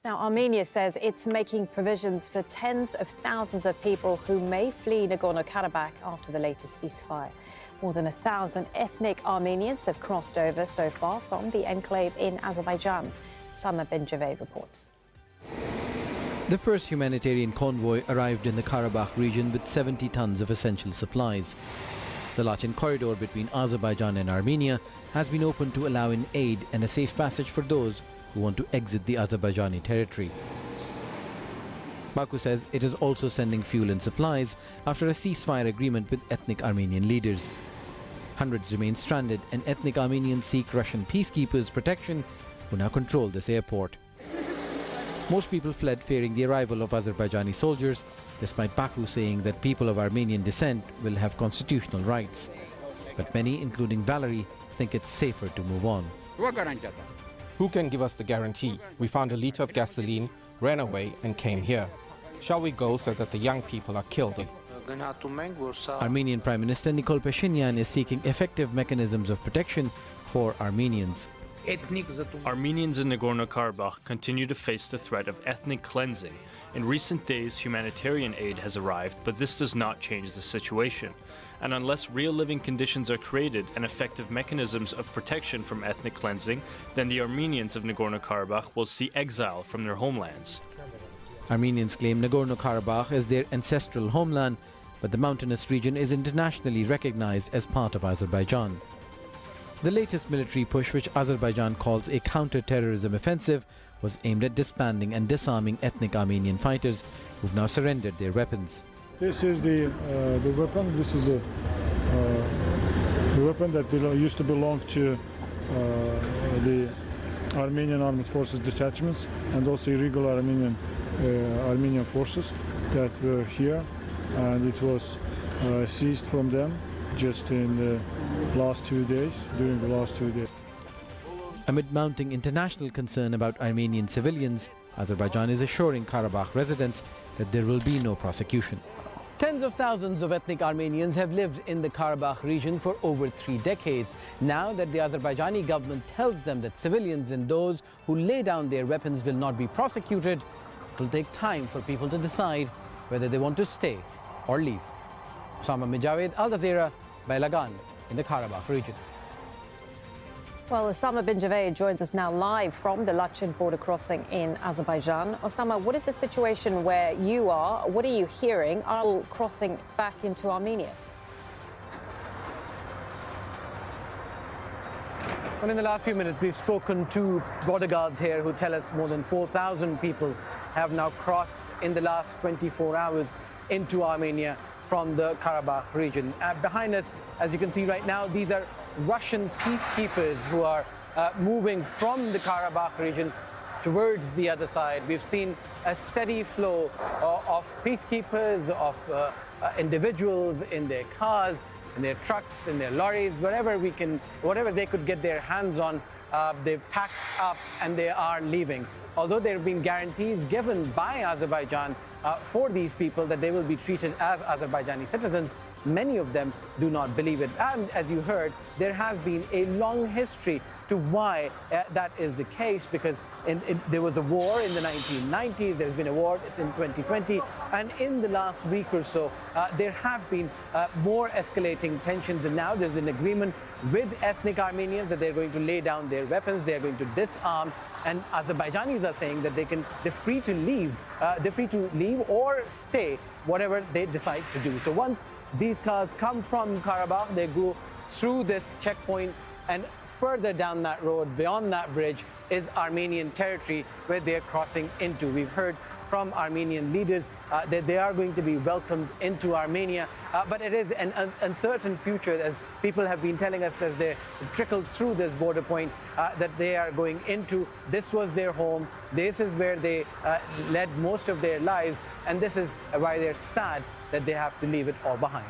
Now, Armenia says it's making provisions for tens of thousands of people who may flee Nagorno-Karabakh after the latest ceasefire. More than 1,000 ethnic Armenians have crossed over so far from the enclave in Azerbaijan. Sama bin Javed reports. The first humanitarian convoy arrived in the Karabakh region with 70 tons of essential supplies. The Lachin corridor between Azerbaijan and Armenia has been opened to allow in aid and a safe passage for those who want to exit the Azerbaijani territory. Baku says it is also sending fuel and supplies after a ceasefire agreement with ethnic Armenian leaders. Hundreds remain stranded and ethnic Armenians seek Russian peacekeepers protection who now control this airport. Most people fled fearing the arrival of Azerbaijani soldiers, despite Baku saying that people of Armenian descent will have constitutional rights. But many, including Valerie, think it's safer to move on. Who can give us the guarantee? We found a liter of gasoline, ran away and came here. Shall we go so that the young people are killed? Armenian Prime Minister Nikol Pashinyan is seeking effective mechanisms of protection for Armenians. Armenians in Nagorno-Karabakh continue to face the threat of ethnic cleansing. In recent days, humanitarian aid has arrived, but this does not change the situation. And unless real living conditions are created and effective mechanisms of protection from ethnic cleansing, then the Armenians of Nagorno-Karabakh will see exile from their homelands. Armenians claim Nagorno-Karabakh is their ancestral homeland, but the mountainous region is internationally recognized as part of Azerbaijan. The latest military push, which Azerbaijan calls a counter-terrorism offensive, was aimed at disbanding and disarming ethnic Armenian fighters who've now surrendered their weapons. This is the weapon. This is the weapon that used to belong to the Armenian Armed Forces detachments and also irregular Armenian forces that were here, and it was seized from them just in the last 2 days, during the last 2 days. Amid mounting international concern about Armenian civilians, Azerbaijan is assuring Karabakh residents that there will be no prosecution. Tens of thousands of ethnic Armenians have lived in the Karabakh region for over 3 decades. Now that the Azerbaijani government tells them that civilians and those who lay down their weapons will not be prosecuted, it will take time for people to decide whether they want to stay or leave. Sama bin Javed, Al Jazeera, by Lagan in the Karabakh region. Well, Osama bin Javed joins us now live from the Lachin border crossing in Azerbaijan. Osama, what is the situation where you are? What are you hearing? Are you crossing back into Armenia? Well, in the last few minutes, we've spoken to border guards here who tell us more than 4,000 people have now crossed in the last 24 hours into Armenia from the Karabakh region. Behind us, as you can see right now, these are Russian peacekeepers who are moving from the Karabakh region towards the other side. We've seen a steady flow of peacekeepers, of individuals in their cars, in their trucks, in their lorries, whatever they could get their hands on, they've packed up and they are leaving. Although there have been guarantees given by Azerbaijan for these people that they will be treated as Azerbaijani citizens, many of them do not believe it. And as you heard, there has been a long history to why that is the case, because there was a war in the 1990s, there's been a war in 2020, and in the last week or so, there have been more escalating tensions, and now there's an agreement with ethnic Armenians that they're going to lay down their weapons, they're going to disarm, and Azerbaijanis are saying that they're free to leave or stay, whatever they decide to do. So once these cars come from Karabakh, they go through this checkpoint, and further down that road, beyond that bridge, is Armenian territory where they're crossing into. We've heard from Armenian leaders that they are going to be welcomed into Armenia, but it is an uncertain future, as people have been telling us as they trickled through this border point that they are going into. This was their home, this is where they led most of their lives, and this is why they're sad that they have to leave it all behind.